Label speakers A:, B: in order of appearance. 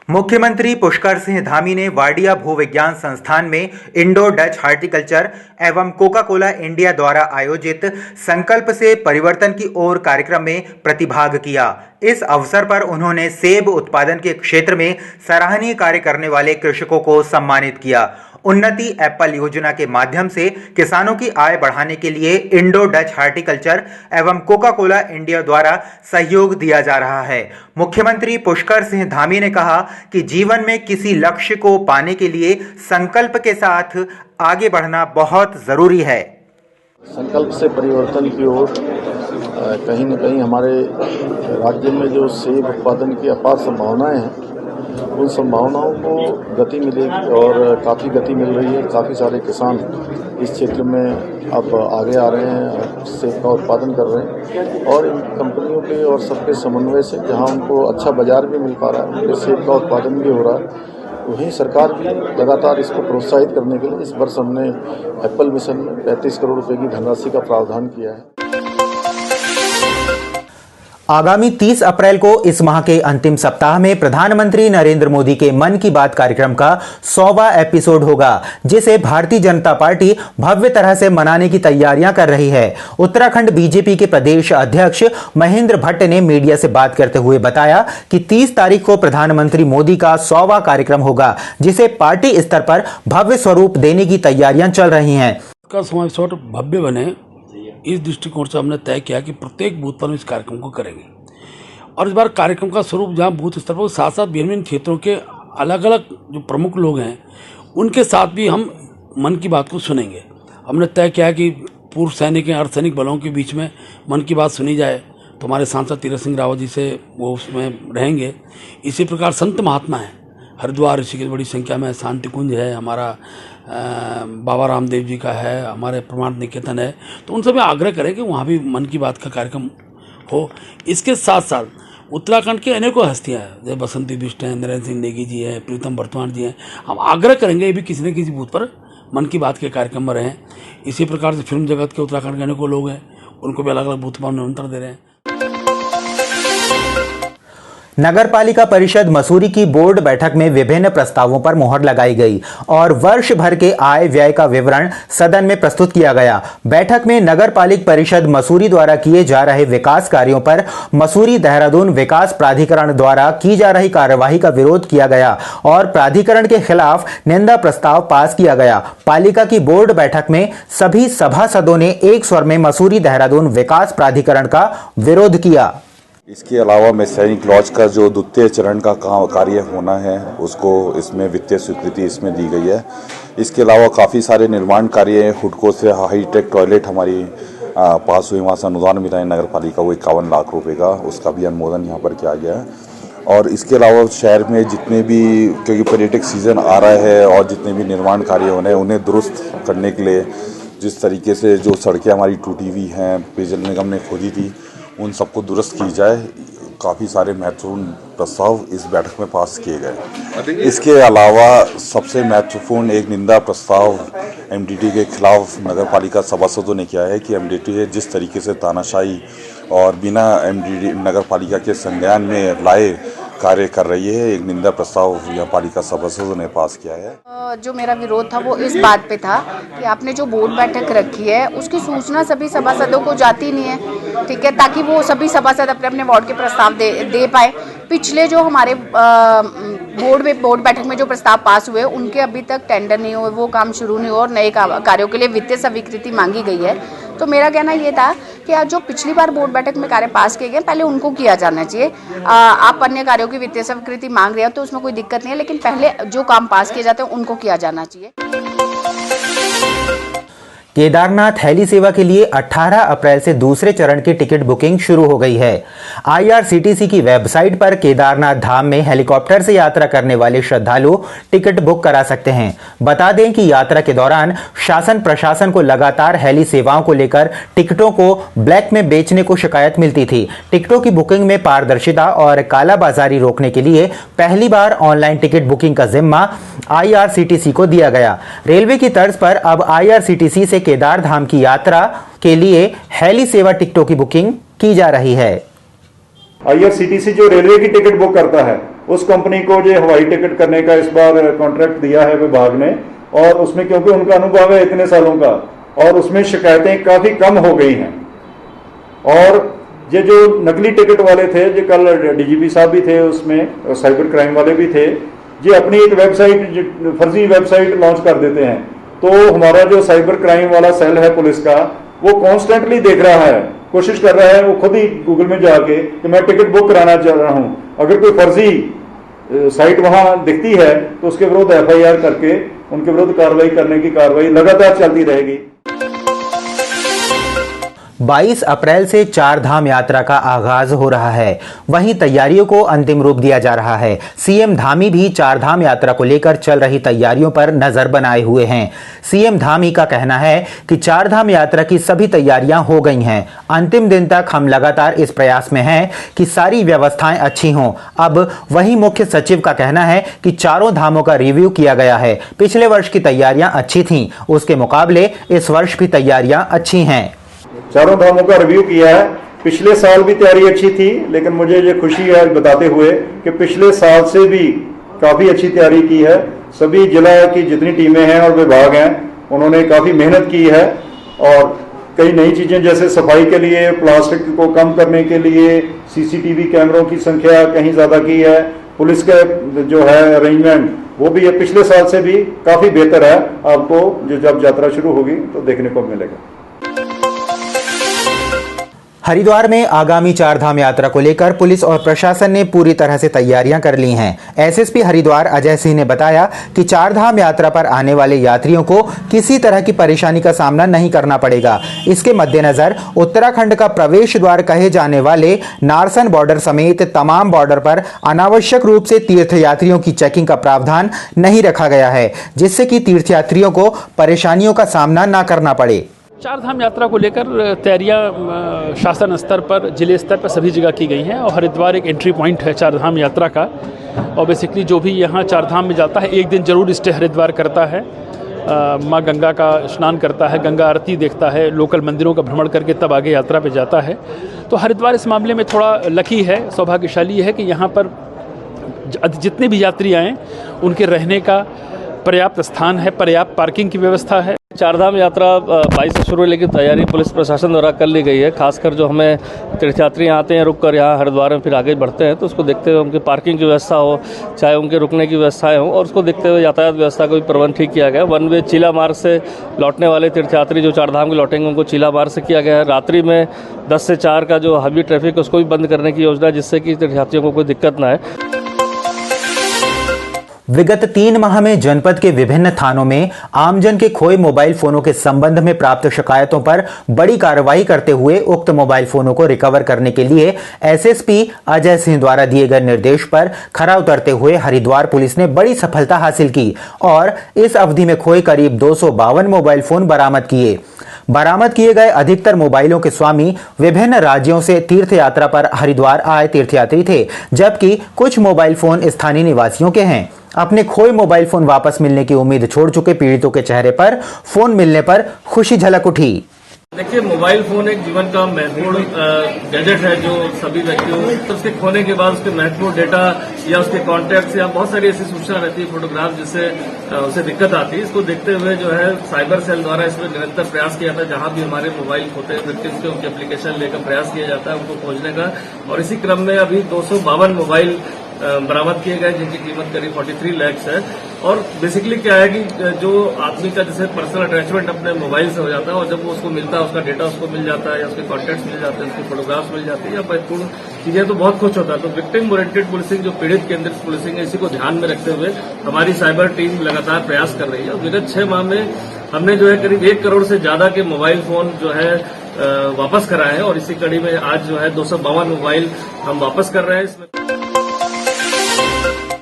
A: मुख्यमंत्री पुष्कर सिंह धामी ने वाडिया भूविज्ञान संस्थान में इंडो डच हार्टिकल्चर एवं कोका कोला इंडिया द्वारा आयोजित संकल्प से परिवर्तन की ओर कार्यक्रम में प्रतिभाग किया। इस अवसर पर उन्होंने सेब उत्पादन के क्षेत्र में सराहनीय कार्य करने वाले कृषकों को सम्मानित किया। उन्नति एप्पल योजना के माध्यम से किसानों की आय बढ़ाने के लिए इंडो डच हार्टिकल्चर एवं कोका कोला इंडिया द्वारा सहयोग दिया जा रहा है। मुख्यमंत्री पुष्कर सिंह धामी ने कहा कि जीवन में किसी लक्ष्य को पाने के लिए संकल्प के साथ आगे बढ़ना बहुत जरूरी है।
B: संकल्प से परिवर्तन की ओर कहीं न कहीं हमारे राज्य में जो सेब उत्पादन की अपार संभावनाएं हैं, उन संभावनाओं को गति मिलेगी और काफ़ी गति मिल रही है। काफ़ी सारे किसान इस क्षेत्र में अब आगे आ रहे हैं, सेब का उत्पादन कर रहे हैं और इन कंपनियों के और सबके समन्वय से जहां उनको अच्छा बाजार भी मिल पा रहा है, सेब का उत्पादन भी हो रहा है, वहीं सरकार भी लगातार इसको प्रोत्साहित करने के लिए इस वर्ष हमने एप्पल मिशन में 35 करोड़ रुपए की धनराशि का प्रावधान किया है।
A: आगामी 30 अप्रैल को इस माह के अंतिम सप्ताह में प्रधानमंत्री नरेंद्र मोदी के मन की बात कार्यक्रम का 100वां एपिसोड होगा, जिसे भारतीय जनता पार्टी भव्य तरह से मनाने की तैयारियां कर रही है। उत्तराखंड बीजेपी के प्रदेश अध्यक्ष महेंद्र भट्ट ने मीडिया से बात करते हुए बताया कि 30 तारीख को प्रधानमंत्री मोदी का 100वां कार्यक्रम होगा, जिसे पार्टी स्तर पर भव्य स्वरूप देने की तैयारियां चल रही हैं।
C: भव्य बने, इस दृष्टिकोण से हमने तय किया कि प्रत्येक बूथ पर इस कार्यक्रम को करेंगे और इस बार कार्यक्रम का स्वरूप जहां बूथ स्तर पर साथ साथ विभिन्न क्षेत्रों के अलग अलग जो प्रमुख लोग हैं उनके साथ भी हम मन की बात को सुनेंगे। हमने तय किया कि पूर्व सैनिक या अर्धसैनिक बलों के बीच में मन की बात सुनी जाए, तो हमारे सांसद तीरथ सिंह रावत जी से वो उसमें रहेंगे। इसी प्रकार संत महात्मा हैं, हरिद्वार ऋषिकेश बड़ी संख्या में, शांति कुंज है, हमारा बाबा रामदेव जी का है, हमारे प्रमाण निकेतन है, तो उनसे भी आग्रह करें कि वहाँ भी मन की बात का कार्यक्रम हो। इसके साथ साथ उत्तराखंड के अनेकों हस्तियाँ हैं, जैसे बसंती बिष्ट हैं, नरेंद्र सिंह नेगी जी हैं, प्रीतम बर्तमान जी हैं, हम आग्रह करेंगे ये भी किसी न किसी बूथ पर मन की बात के कार्यक्रम में रहें। इसी प्रकार से फिल्म जगत के उत्तराखंड के अनेकों लोग हैं, उनको भी अलग अलग बूथ पर निमंत्रण दे रहे हैं।
A: नगर पालिका परिषद मसूरी की बोर्ड बैठक में विभिन्न प्रस्तावों पर मोहर लगाई गई और वर्ष भर के आय व्यय का विवरण सदन में प्रस्तुत किया गया। बैठक में नगर पालिका परिषद मसूरी द्वारा किए जा रहे विकास कार्यों पर मसूरी देहरादून विकास प्राधिकरण द्वारा की जा रही कार्यवाही का विरोध किया गया और प्राधिकरण के खिलाफ निंदा प्रस्ताव पास किया गया। पालिका की बोर्ड बैठक में सभी सभासदों ने एक स्वर में मसूरी देहरादून विकास प्राधिकरण का विरोध किया।
D: इसके अलावा मैसैनिक लॉज का जो द्वितीय चरण का कार्य होना है, उसको इसमें वित्तीय स्वीकृति इसमें दी गई है। इसके अलावा काफ़ी सारे निर्माण कार्य, हुडको से हाईटेक टॉयलेट हमारी पास हुई, वहाँ से अनुदान मिला है नगर पालिका को 51 लाख रुपए का, उसका भी अनुमोदन यहाँ पर किया गया है। और इसके अलावा शहर में जितने भी, क्योंकि पर्यटक सीजन आ रहा है और जितने भी निर्माण कार्य होने हैं उन्हें दुरुस्त करने के लिए जिस तरीके से जो सड़कें हमारी टूटी हुई हैं, पेयजल निगम ने खोदी थी, उन सबको दुरुस्त की जाए। काफ़ी सारे महत्वपूर्ण प्रस्ताव इस बैठक में पास किए गए। इसके अलावा सबसे महत्वपूर्ण एक निंदा प्रस्ताव एमडीटी के खिलाफ नगर पालिका सभासदों ने किया है कि एमडीटी जिस तरीके से तानाशाही और बिना एमडीटी नगर पालिका के संज्ञान में लाए कार्य कर रही है। एक निंदा प्रस्ताव यहाँ पालिका सभासदों ने पास किया है।
E: जो मेरा विरोध था वो इस बात पे था कि आपने जो बोर्ड बैठक रखी है उसकी सूचना सभी सभासदों को जाती नहीं है, ठीक है, ताकि वो सभी सभासद अपने अपने वार्ड के प्रस्ताव दे पाए। पिछले जो हमारे बोर्ड बैठक में जो प्रस्ताव पास हुए उनके अभी तक टेंडर नहीं हुए, वो काम शुरू नहीं हुआ और नए कार्यों के लिए वित्तीय स्वीकृति मांगी गई है। तो मेरा कहना ये था कि आज जो पिछली बार बोर्ड बैठक में कार्य पास किए गए पहले उनको किया जाना चाहिए। आप अन्य कार्यों की वित्तीय स्वीकृति मांग रहे हो तो उसमें कोई दिक्कत नहीं है, लेकिन पहले जो काम पास किए जाते हैं उनको किया जाना चाहिए।
A: केदारनाथ हेली सेवा के लिए 18 अप्रैल से दूसरे चरण की टिकट बुकिंग शुरू हो गई है। आईआरसीटीसी की वेबसाइट पर केदारनाथ धाम में हेलीकॉप्टर से यात्रा करने वाले श्रद्धालु टिकट बुक करा सकते हैं। बता दें कि यात्रा के दौरान शासन प्रशासन को लगातार हेली सेवाओं को लेकर टिकटों को ब्लैक में बेचने को शिकायत मिलती थी। टिकटों की बुकिंग में पारदर्शिता और कालाबाजारी रोकने के लिए पहली बार ऑनलाइन टिकट बुकिंग का जिम्मा आईआरसीटीसी को दिया गया। रेलवे की तर्ज पर अब आईआरसीटीसी से केदार धाम की यात्रा के लिए हेली सेवा टिकटों की बुकिंग की जा रही है।
F: आईआरसीटीसी जो रेलवे की टिकट बुक करता है उस कंपनी को जो हवाई टिकट करने का इस बार कॉन्ट्रैक्ट दिया है विभाग ने, और उसमें क्योंकि उनका अनुभव है इतने सालों का, और उसमें शिकायतें काफ़ी कम हो गई हैं। और ये जो नकली टिकट वाले थे, जो कल डीजीपी साहब भी थे उसमें, और साइबर क्राइम वाले भी थे, ये अपनी एक वेबसाइट, फर्जी वेबसाइट लॉन्च कर देते हैं। तो हमारा जो साइबर क्राइम वाला सेल है पुलिस का, वो कॉन्स्टेंटली देख रहा है, कोशिश कर रहा है, वो खुद ही गूगल में जाके कि मैं टिकट बुक कराना चाह रहा हूं, अगर कोई फर्जी साइट वहां दिखती है तो उसके विरुद्ध FIR करके उनके विरुद्ध कार्रवाई करने की कार्रवाई लगातार चलती रहेगी।
A: 22 अप्रैल से चार धाम यात्रा का आगाज हो रहा है। वहीं तैयारियों को अंतिम रूप दिया जा रहा है। सीएम धामी भी चार धाम यात्रा को लेकर चल रही तैयारियों पर नजर बनाए हुए हैं। सीएम धामी का कहना है कि चार धाम यात्रा की सभी तैयारियां हो गई हैं। अंतिम दिन तक हम लगातार इस प्रयास में हैं कि सारी व्यवस्थाएं अच्छी हों। अब वहीं मुख्य सचिव का कहना है कि चारों धामों का रिव्यू किया गया है। पिछले वर्ष की तैयारियां अच्छी थीं, उसके मुकाबले इस वर्ष भी तैयारियां अच्छी हैं।
F: चारों धामों का रिव्यू किया है। पिछले साल भी तैयारी अच्छी थी, लेकिन मुझे ये खुशी है बताते हुए कि पिछले साल से भी काफ़ी अच्छी तैयारी की है। सभी जिला की जितनी टीमें हैं और विभाग हैं, उन्होंने काफ़ी मेहनत की है, और कई नई चीज़ें जैसे सफाई के लिए, प्लास्टिक को कम करने के लिए CCTV कैमरों की संख्या कहीं ज़्यादा की है। पुलिस का जो है अरेंजमेंट वो भी पिछले साल से भी काफ़ी बेहतर है। आपको जो जब यात्रा शुरू होगी तो देखने को मिलेगा।
A: हरिद्वार में आगामी चार धाम यात्रा को लेकर पुलिस और प्रशासन ने पूरी तरह से तैयारियां कर ली हैं। SSP हरिद्वार अजय सिंह ने बताया कि चार धाम यात्रा पर आने वाले यात्रियों को किसी तरह की परेशानी का सामना नहीं करना पड़ेगा। इसके मद्देनजर उत्तराखंड का प्रवेश द्वार कहे जाने वाले नारसन बॉर्डर समेत तमाम बॉर्डर पर अनावश्यक रूप से तीर्थयात्रियों की चेकिंग का प्रावधान नहीं रखा गया है, जिससे कि तीर्थयात्रियों को परेशानियों का सामना न करना पड़े।
G: चार धाम यात्रा को लेकर तैयारियां शासन स्तर पर, जिले स्तर पर सभी जगह की गई हैं, और हरिद्वार एक एंट्री पॉइंट है चार धाम यात्रा का। और बेसिकली जो भी यहाँ चार धाम में जाता है, एक दिन जरूर स्टे हरिद्वार करता है, माँ गंगा का स्नान करता है, गंगा आरती देखता है, लोकल मंदिरों का भ्रमण करके तब आगे यात्रा पे जाता है। तो हरिद्वार इस मामले में थोड़ा लकी है, सौभाग्यशाली है कि यहाँ पर जितने भी यात्री आएँ उनके रहने का पर्याप्त स्थान है, पर्याप्त पार्किंग की व्यवस्था है।
H: चारधाम यात्रा 22 से शुरू, लेकिन तैयारी पुलिस प्रशासन द्वारा कर ली गई है। खासकर जो हमें तीर्थयात्री आते हैं, रुक कर यहाँ हरिद्वार में फिर आगे बढ़ते हैं, तो उसको देखते हुए उनकी पार्किंग की व्यवस्था हो, चाहे उनके रुकने की व्यवस्थाएं हो, और उसको देखते हुए यातायात व्यवस्था का भी प्रबंध ठीक किया गया। वन वे चीला मार्ग से लौटने वाले तीर्थयात्री जो चारधाम के लौटेंगे उनको चीला मार्ग से किया गया है। रात्रि में 10 से 4 का जो हैवी ट्रैफिक है उसको भी बंद करने की योजना, जिससे कि तीर्थयात्रियों को कोई दिक्कत ना है।
A: विगत 3 माह में जनपद के विभिन्न थानों में आमजन के खोए मोबाइल फोनों के संबंध में प्राप्त शिकायतों पर बड़ी कार्रवाई करते हुए उक्त मोबाइल फोनों को रिकवर करने के लिए SSP अजय सिंह द्वारा दिए गए निर्देश पर खरा उतरते हुए हरिद्वार पुलिस ने बड़ी सफलता हासिल की और इस अवधि में खोए करीब 252 मोबाइल फोन बरामद किए। बरामद किए गए अधिकतर मोबाइलों के स्वामी विभिन्न राज्यों से तीर्थ यात्रा पर हरिद्वार आए तीर्थयात्री थे, जबकि कुछ मोबाइल फोन स्थानीय निवासियों के हैं। अपने खोए मोबाइल फोन वापस मिलने की उम्मीद छोड़ चुके पीड़ितों के चेहरे पर फोन मिलने पर खुशी झलक उठी।
H: देखिए, मोबाइल फोन एक जीवन का महत्वपूर्ण गैजेट है जो सभी व्यक्तियों, तो उसके खोने के बाद उसके महत्वपूर्ण डेटा या उसके कॉन्टैक्ट्स या बहुत सारी ऐसी सूचना रहती है, फोटोग्राफ, जिससे उसे दिक्कत आती है। इसको देखते हुए जो है साइबर सेल द्वारा इसमें निरंतर प्रयास किया जाता है। जहां भी हमारे मोबाइल होते हैं व्यक्ति के, उनकी एप्लीकेशन लेकर प्रयास किया जाता है उनको खोजने का, और इसी क्रम में अभी 252 मोबाइल बरामद किए गए, जिनकी कीमत करीब 43 लाख है। और बेसिकली क्या है कि जो आदमी का जैसे पर्सनल अटैचमेंट अपने मोबाइल से हो जाता है, और जब वो उसको मिलता है, उसका डेटा उसको मिल जाता है, या उसके कॉन्टैक्ट्स मिल जाते हैं, उसकी फोटोग्राफ्स मिल जाती है, या महत्वपूर्ण चीजें, तो बहुत खुश होता है। तो विक्टिम ओरिएंटेड पुलिसिंग, जो पीड़ित केंद्रित पुलिसिंग है, इसी को ध्यान में रखते हुए हमारी साइबर टीम लगातार प्रयास कर रही है। और विगत 6 माह में हमने जो है करीब 1 करोड़ से ज्यादा के मोबाइल फोन जो है वापस कराए हैं, और इसी कड़ी में आज जो है 252 मोबाइल हम वापस कर रहे हैं। इसमें